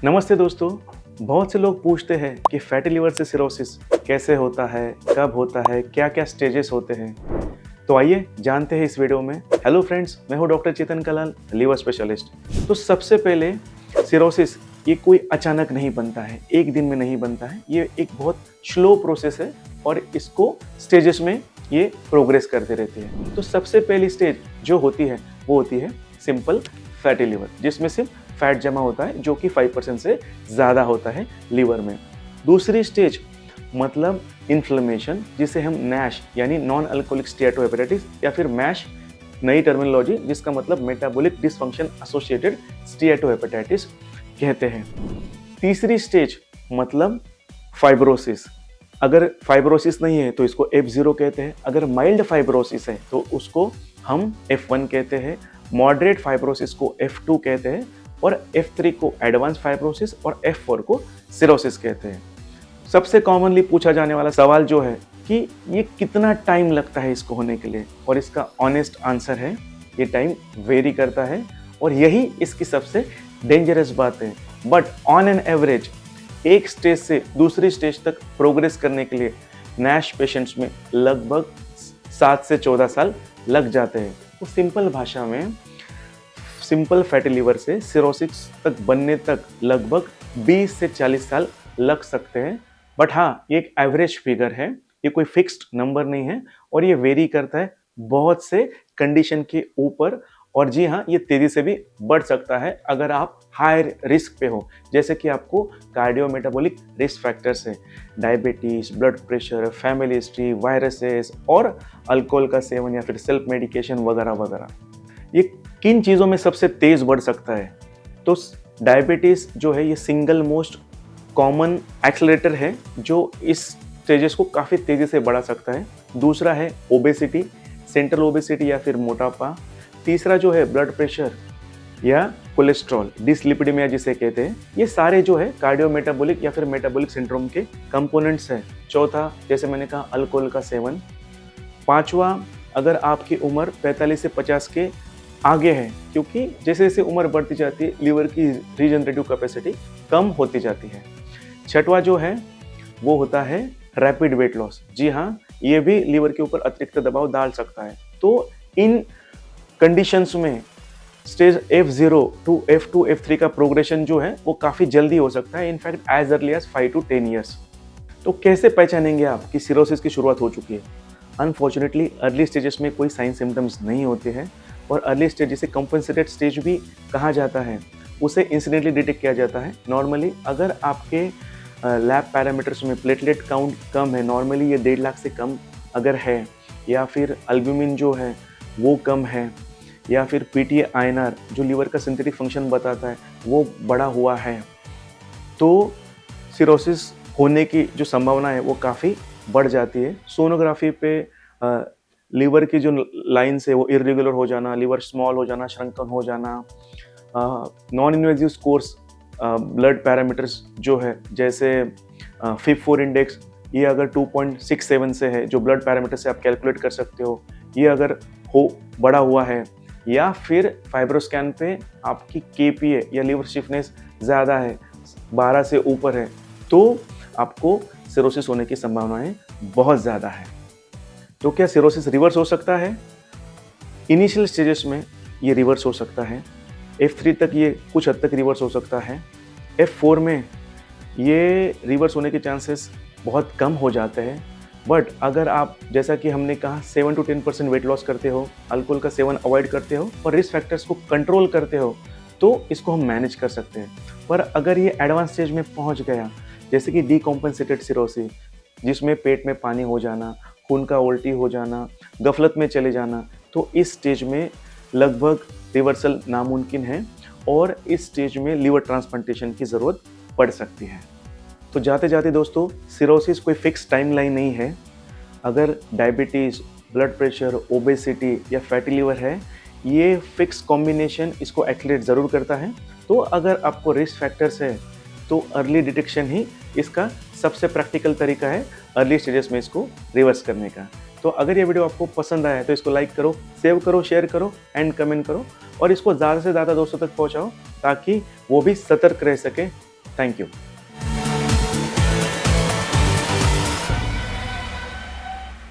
नमस्ते दोस्तों। बहुत से लोग पूछते हैं कि फैटी लिवर से सिरोसिस कैसे होता है, कब होता है, क्या क्या स्टेजेस होते हैं। तो आइए जानते हैं इस वीडियो में। हेलो फ्रेंड्स, मैं हूं डॉक्टर चेतन कलाल, लिवर स्पेशलिस्ट। तो सबसे पहले सिरोसिस ये कोई अचानक नहीं बनता है, एक दिन में नहीं बनता है। ये एक बहुत स्लो प्रोसेस है और इसको स्टेजेस में ये प्रोग्रेस करते रहते हैं। तो सबसे पहली स्टेज जो होती है वो होती है सिंपल फैटी लिवर, जिसमें सिर्फ फैट जमा होता है जो कि 5% से ज़्यादा होता है लीवर में। दूसरी स्टेज मतलब इन्फ्लेमेशन, जिसे हम नैश यानी नॉन अल्कोहलिक स्टीएटोहेपेटाइटिस या फिर मैश नई टर्मिनोलॉजी, जिसका मतलब मेटाबॉलिक डिसफंक्शन एसोसिएटेड स्टीएटोहेपेटाइटिस कहते हैं। तीसरी स्टेज मतलब फाइब्रोसिस। अगर फाइब्रोसिस नहीं है तो इसको F0 कहते हैं। अगर माइल्ड फाइब्रोसिस है तो उसको हम F1 कहते हैं। मॉडरेट फाइब्रोसिस को F2 कहते हैं और F3 को एडवांस फाइब्रोसिस और F4 को सिरोसिस कहते हैं। सबसे कॉमनली पूछा जाने वाला सवाल जो है कि ये कितना टाइम लगता है इसको होने के लिए, और इसका ऑनेस्ट आंसर है ये टाइम वेरी करता है और यही इसकी सबसे डेंजरस बात है। बट ऑन एन एवरेज एक स्टेज से दूसरी स्टेज तक प्रोग्रेस करने के लिए नैश पेशेंट्स में लगभग 7 से 14 साल लग जाते हैं। तो सिंपल भाषा में सिंपल फैटी लिवर से सिरोसिस तक बनने तक लगभग 20 से 40 साल लग सकते हैं। बट हाँ, ये एक एवरेज फिगर है, ये कोई फिक्स्ड नंबर नहीं है और ये वेरी करता है बहुत से कंडीशन के ऊपर। और जी हाँ, ये तेज़ी से भी बढ़ सकता है अगर आप हायर रिस्क पे हो, जैसे कि आपको कार्डियोमेटाबॉलिक रिस्क फैक्टर्स है, diabetes, blood pressure, family history, viruses और अल्कोहल का सेवन या फिर सेल्फ मेडिकेशन वगैरह वगैरह। ये किन चीज़ों में सबसे तेज़ बढ़ सकता है? तो डायबिटीज़ जो है ये सिंगल मोस्ट कॉमन एक्सेलरेटर है जो इस स्टेजेस को काफ़ी तेज़ी से बढ़ा सकता है। दूसरा है ओबेसिटी, सेंट्रल ओबेसिटी या फिर मोटापा। तीसरा जो है ब्लड प्रेशर या कोलेस्ट्रॉल, डिसलिपिडेमिया जिसे कहते हैं। ये सारे जो है कार्डियोमेटाबॉलिक या फिर मेटाबॉलिक सिंड्रोम के कंपोनेंट्स हैं। चौथा, जैसे मैंने कहा, अल्कोहल का सेवन। पांचवा, अगर आपकी उम्र 45 से 50 के आगे है, क्योंकि जैसे जैसे उम्र बढ़ती जाती है लीवर की रीजनरेटिव कैपेसिटी कम होती जाती है। छठवां जो है वो होता है रैपिड वेट लॉस। जी हाँ, ये भी लीवर के ऊपर अतिरिक्त दबाव डाल सकता है। तो इन कंडीशंस में stage F0 to F2 F3 का प्रोग्रेशन जो है वो काफ़ी जल्दी हो सकता है, in fact as early as 5 to 10 years. तो कैसे पहचानेंगे आप कि सिरोसिस की शुरुआत हो चुकी है? अनफॉर्चुनेटली अर्ली स्टेजेस में कोई साइन सिम्टम्स नहीं होते हैं और अर्ली स्टेज जिसे कंपनसेटेड स्टेज भी कहा जाता है उसे इंसिडेंटली डिटेक्ट किया जाता है। नॉर्मली अगर आपके लैब पैरामीटर्स में प्लेटलेट काउंट कम है, नॉर्मली ये 1.5 लाख से कम अगर है, या फिर अल्ब्यूमिन जो है वो कम है, या फिर PTA INR जो लीवर का सिंथेटिक फंक्शन बताता है वो बढ़ा हुआ है, तो सिरोसिस होने की जो संभावना है वो काफ़ी बढ़ जाती है। सोनोग्राफी पे लीवर की जो लाइन्स है वो इरेगुलर हो जाना, लीवर स्मॉल हो जाना, श्रंकन हो जाना, non invasive scores, blood parameters जो है जैसे FIB-4 इंडेक्स, ये अगर 2.67 से है जो ब्लड पैरामीटर से आप कैलकुलेट कर सकते हो, ये अगर हो बढ़ा हुआ है, या फिर फाइब्रोस्कैन पे आपकी KPA या लीवर स्टिफनेस ज़्यादा है, 12 से ऊपर है, तो आपको सिरोसिस होने की संभावनाएं बहुत ज़्यादा है। तो क्या सिरोसिस रिवर्स हो सकता है? इनिशियल स्टेजेस में ये रिवर्स हो सकता है। F3 तक ये कुछ हद तक रिवर्स हो सकता है। F4 में ये रिवर्स होने के चांसेस बहुत कम हो जाते हैं। बट अगर आप, जैसा कि हमने कहा, 7 to 10% वेट लॉस करते हो, अल्कोहल का सेवन अवॉइड करते हो और रिस्क फैक्टर्स को कंट्रोल करते हो, तो इसको हम मैनेज कर सकते हैं। पर अगर ये एडवांस स्टेज में पहुंच गया, जैसे कि डीकॉम्पनसेटेड सिरोसिस, जिसमें पेट में पानी हो जाना, खून का उल्टी हो जाना, गफलत में चले जाना, तो इस स्टेज में लगभग रिवर्सल नामुमकिन है और इस स्टेज में लीवर ट्रांसप्लांटेशन की ज़रूरत पड़ सकती है। तो जाते जाते दोस्तों, सिरोसिस कोई फिक्स टाइमलाइन नहीं है। अगर डायबिटीज़, ब्लड प्रेशर, ओबेसिटी या फैटी लिवर है, ये फिक्स कॉम्बिनेशन इसको एक्सलेट ज़रूर करता है। तो अगर आपको रिस्क फैक्टर्स है तो अर्ली डिटेक्शन ही इसका सबसे प्रैक्टिकल तरीका है अर्ली स्टेजेस में इसको रिवर्स करने का। तो अगर ये वीडियो आपको पसंद आया तो इसको लाइक करो, सेव करो, शेयर करो एंड कमेंट करो और इसको ज़्यादा से ज़्यादा दोस्तों तक पहुँचाओ ताकि वो भी सतर्क रह सकें थैंक यू।